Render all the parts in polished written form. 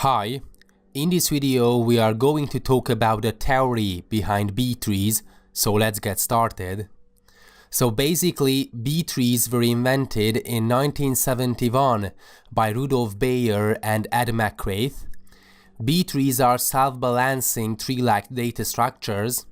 Hi, in this video we are going to talk about the theory behind B-trees, so let's get started. So basically, B-trees were invented in 1971 by Rudolf Bayer and Ed McCraith. B-trees are self-balancing tree-like data structures,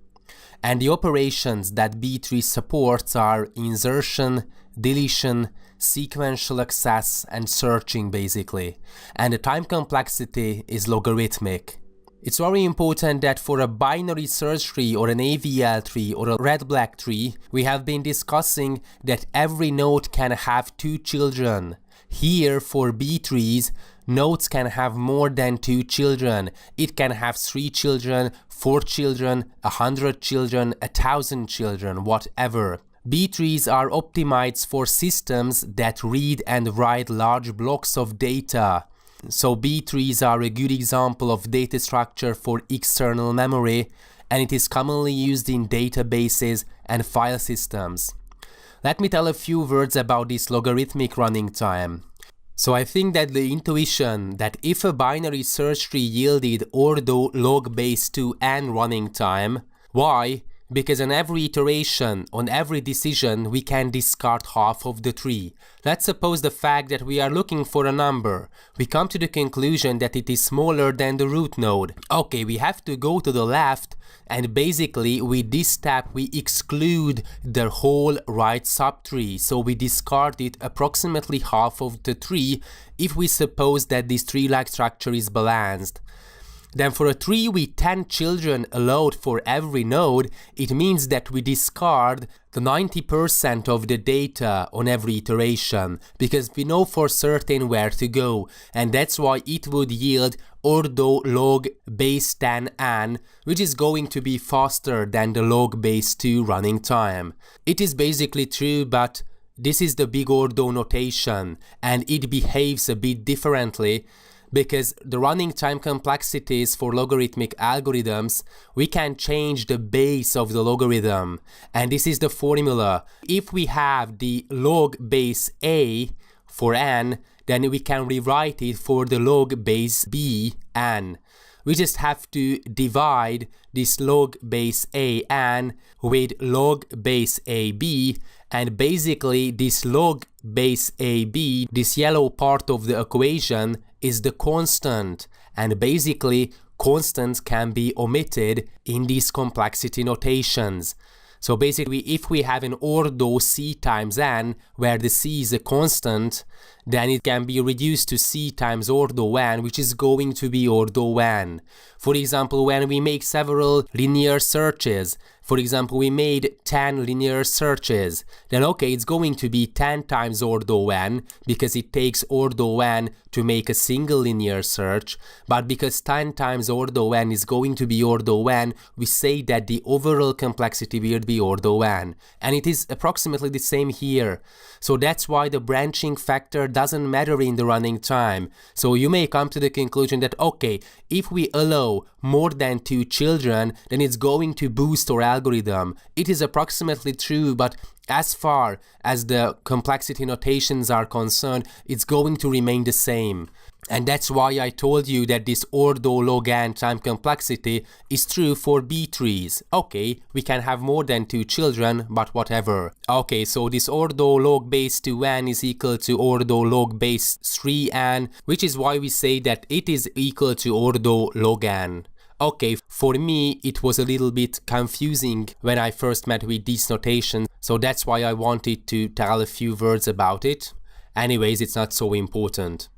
and the operations that B-tree supports are insertion, deletion, sequential access, and searching basically, and the time complexity is logarithmic. It's very important that for a binary search tree or an AVL tree or a red-black tree, we have been discussing that every node can have two children. Here, for B-trees, nodes can have more than two children. It can have 3 children, 4 children, 100 children, 1,000 children, whatever. B-trees are optimized for systems that read and write large blocks of data. So B-trees are a good example of data structure for external memory, and it is commonly used in databases and file systems. Let me tell a few words about this logarithmic running time. So I think that the intuition that if a binary search tree yielded ordo log base 2n running time, why? Because on every iteration, on every decision, we can discard half of the tree. Let's suppose the fact that we are looking for a number. We come to the conclusion that it is smaller than the root node. Okay, we have to go to the left, and basically with this step we exclude the whole right subtree. So we discarded approximately half of the tree if we suppose that this tree-like structure is balanced. Then for a tree with 10 children allowed for every node, it means that we discard the 90% of the data on every iteration, because we know for certain where to go, and that's why it would yield ordo log base 10n, which is going to be faster than the log base 2 running time. It is basically true, but this is the big ordo notation, and it behaves a bit differently. Because the running time complexities for logarithmic algorithms, we can change the base of the logarithm. And this is the formula. If we have the log base a for n, then we can rewrite it for the log base b n. We just have to divide this log base a n with log base ab, and basically this log base ab, this yellow part of the equation, is the constant, and basically constants can be omitted in these complexity notations. So basically, if we have an ordo c times n, where the c is a constant, then it can be reduced to c times ordo n, which is going to be ordo n. For example, when we make several linear searches, for example, we made 10 linear searches, then okay, it's going to be 10 times ordo n, because it takes ordo n to make a single linear search, but because 10 times ordo n is going to be ordo n, we say that the overall complexity will be ordo n, and it is approximately the same here. So that's why the branching factor doesn't matter in the running time. So you may come to the conclusion that okay, if we allow more than 2 children, then it's going to boost our algorithm. It is approximately true, but as far as the complexity notations are concerned, it's going to remain the same. And that's why I told you that this ordo log n time complexity is true for B-trees. Okay, we can have more than 2 children, but whatever. Okay, so this ordo log base 2n is equal to ordo log base 3n, which is why we say that it is equal to ordo log n. Okay, for me it was a little bit confusing when I first met with these notations, so that's why I wanted to tell a few words about it. Anyways, it's not so important.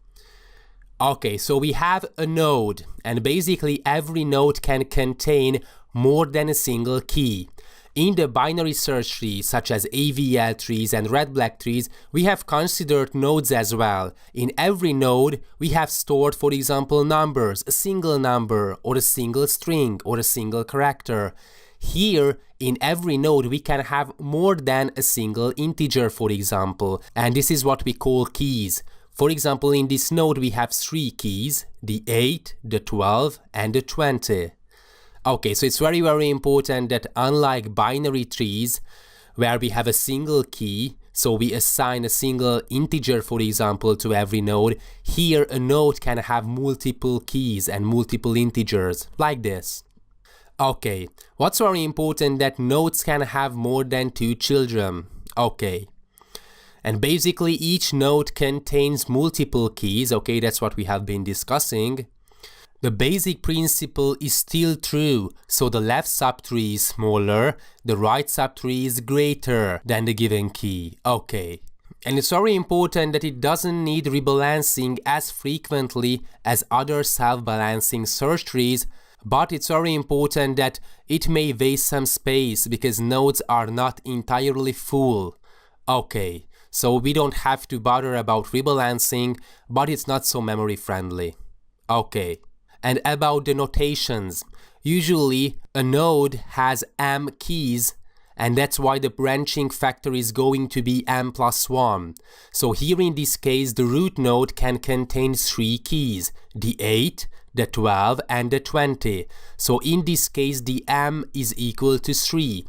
Okay, so we have a node, and basically every node can contain more than a single key. In the binary search trees, such as AVL trees and red-black trees, we have considered nodes as well. In every node, we have stored, for example, numbers, a single number, or a single string, or a single character. Here, in every node, we can have more than a single integer, for example, and this is what we call keys. For example, in this node, we have 3 keys, the 8, the 12, and the 20. Okay, so it's very important that unlike binary trees, where we have a single key, so we assign a single integer, for example, to every node. Here a node can have multiple keys and multiple integers, like this. Okay, what's very important that nodes can have more than 2 children. Okay. And basically each node contains multiple keys, okay, that's what we have been discussing. The basic principle is still true, so the left subtree is smaller, the right subtree is greater than the given key, okay. And it's very important that it doesn't need rebalancing as frequently as other self-balancing search trees, but it's very important that it may waste some space because nodes are not entirely full. Okay, so we don't have to bother about rebalancing, but it's not so memory friendly. Okay, and about the notations. Usually a node has m keys, and that's why the branching factor is going to be m plus 1. So here in this case the root node can contain 3 keys, the 8, the 12 and the 20. So in this case the m is equal to 3.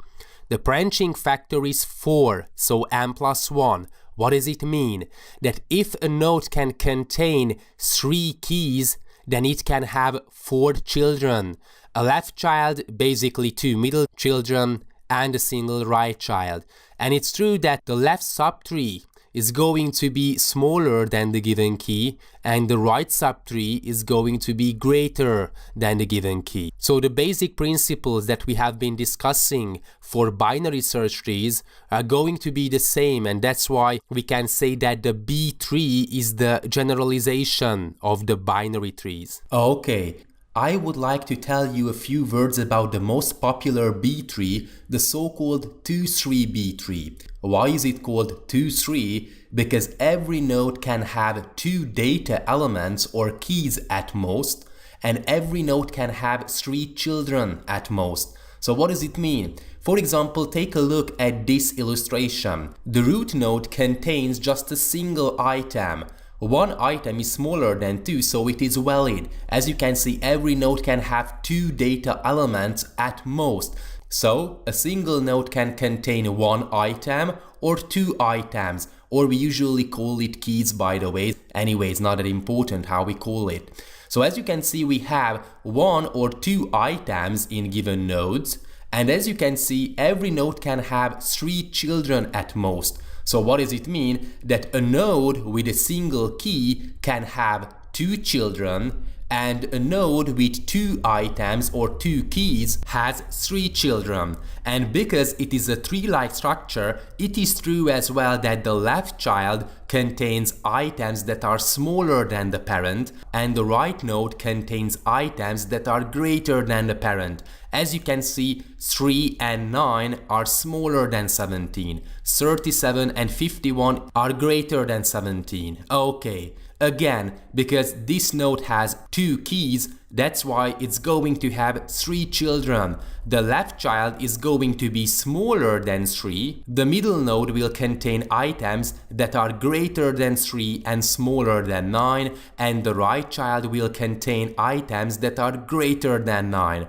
The branching factor is 4, so m plus 1. What does it mean? That if a node can contain 3 keys, then it can have 4 children. A left child, basically 2 middle children, and a single right child. And it's true that the left subtree is going to be smaller than the given key, and the right subtree is going to be greater than the given key. So the basic principles that we have been discussing for binary search trees are going to be the same, and that's why we can say that the B tree is the generalization of the binary trees. Okay. I would like to tell you a few words about the most popular B tree, the so-called 2-3 B tree. Why is it called 2-3? Because every node can have 2 data elements or keys at most, and every node can have 3 children at most. So what does it mean? For example, take a look at this illustration. The root node contains just a single item. One item is smaller than 2, so it is valid. As you can see, every node can have 2 data elements at most. So a single node can contain 1 item or 2 items, or we usually call it keys, by the way. Anyway, it's not that important how we call it. So as you can see, we have 1 or 2 items in given nodes, and as you can see, every node can have 3 children at most. So what does it mean? That a node with a single key can have 2 children, and a node with 2 items or 2 keys has 3 children. And because it is a tree-like structure, it is true as well that the left child contains items that are smaller than the parent, and the right node contains items that are greater than the parent. As you can see, 3 and 9 are smaller than 17. 37 and 51 are greater than 17. Okay, again, because this node has 2 keys, that's why it's going to have 3 children. The left child is going to be smaller than 3. The middle node will contain items that are greater than 3 and smaller than 9. And the right child will contain items that are greater than 9.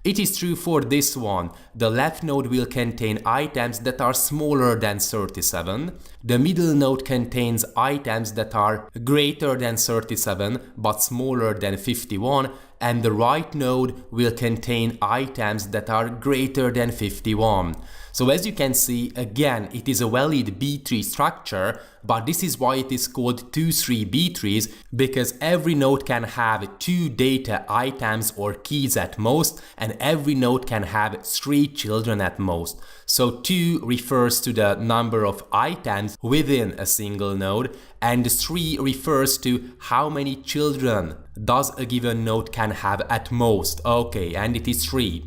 It is true for this one. The left node will contain items that are smaller than 37. The middle node contains items that are greater than 37 but smaller than 51. And the right node will contain items that are greater than 51. So as you can see, again, it is a valid B-tree structure, but this is why it is called 2-3 B-trees, because every node can have 2 data items or keys at most, and every node can have 3 children at most. So 2 refers to the number of items within a single node, and 3 refers to how many children does a given node can have at most. Okay, and it is 3.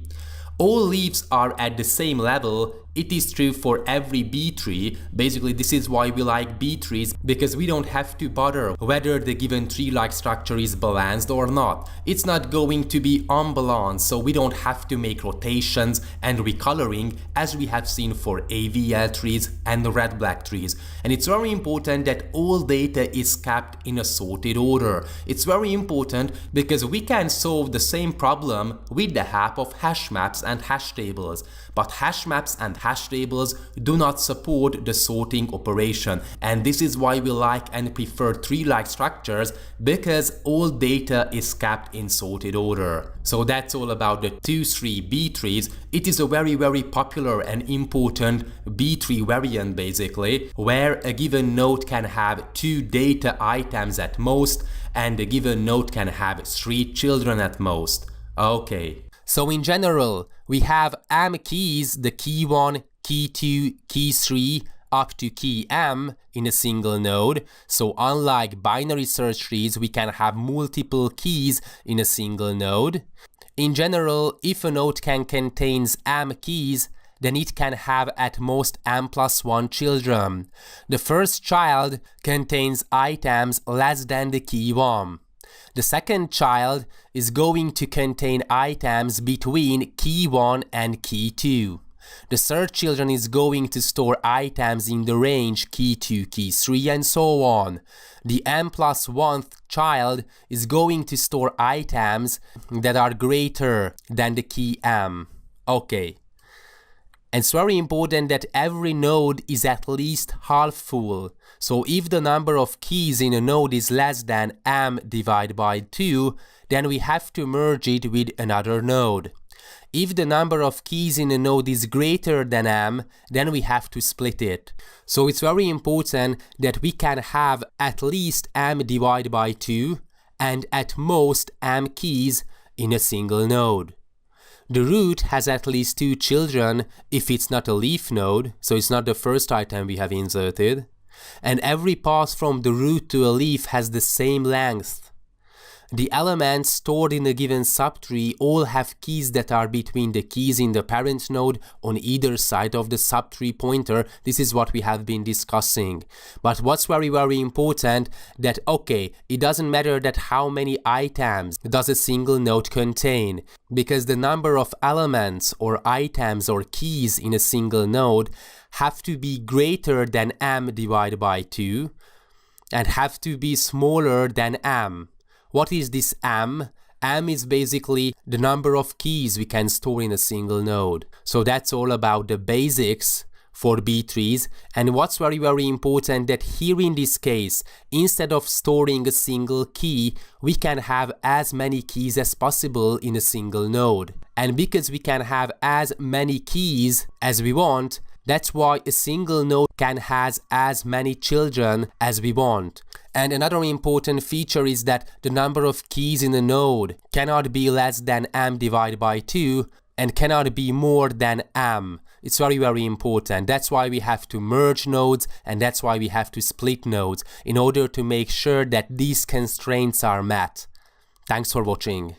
All leaves are at the same level. It is true for every B-tree. Basically, this is why we like B-trees, because we don't have to bother whether the given tree-like structure is balanced or not. It's not going to be unbalanced, so we don't have to make rotations and recoloring as we have seen for AVL trees and red-black trees. And it's very important that all data is kept in a sorted order. It's very important because we can solve the same problem with the help of hash maps and hash tables. But hash maps and hash tables do not support the sorting operation, and this is why we like and prefer tree-like structures, because all data is kept in sorted order. So that's all about the 2-3 B-trees. It is a very popular and important B-tree variant basically, where a given node can have 2 data items at most, and a given node can have 3 children at most. Okay. So in general, we have m keys, the key 1, key 2, key 3, up to key m in a single node. So unlike binary search trees, we can have multiple keys in a single node. In general, if a node can contain m keys, then it can have at most m+1 children. The first child contains items less than the key 1. The second child is going to contain items between key 1 and key 2. The third children is going to store items in the range key 2, key 3, and so on. The m+1th child is going to store items that are greater than the key m. Okay. And it's very important that every node is at least half full. So if the number of keys in a node is less than m divided by 2, then we have to merge it with another node. If the number of keys in a node is greater than m, then we have to split it. So it's very important that we can have at least m divided by 2 and at most m keys in a single node. The root has at least 2 children if it's not a leaf node, so it's not the first item we have inserted. And every path from the root to a leaf has the same length. The elements stored in a given subtree all have keys that are between the keys in the parent node on either side of the subtree pointer. This is what we have been discussing. But what's very important, that okay, it doesn't matter that how many items does a single node contain, because the number of elements or items or keys in a single node have to be greater than m divided by 2 and have to be smaller than m. What is this m? M is basically the number of keys we can store in a single node. So that's all about the basics for B-trees. And what's very important, that here in this case, instead of storing a single key, we can have as many keys as possible in a single node. And because we can have as many keys as we want, that's why a single node can have as many children as we want. And another important feature is that the number of keys in a node cannot be less than m divided by 2 and cannot be more than m. It's very important. That's why we have to merge nodes, and that's why we have to split nodes in order to make sure that these constraints are met. Thanks for watching.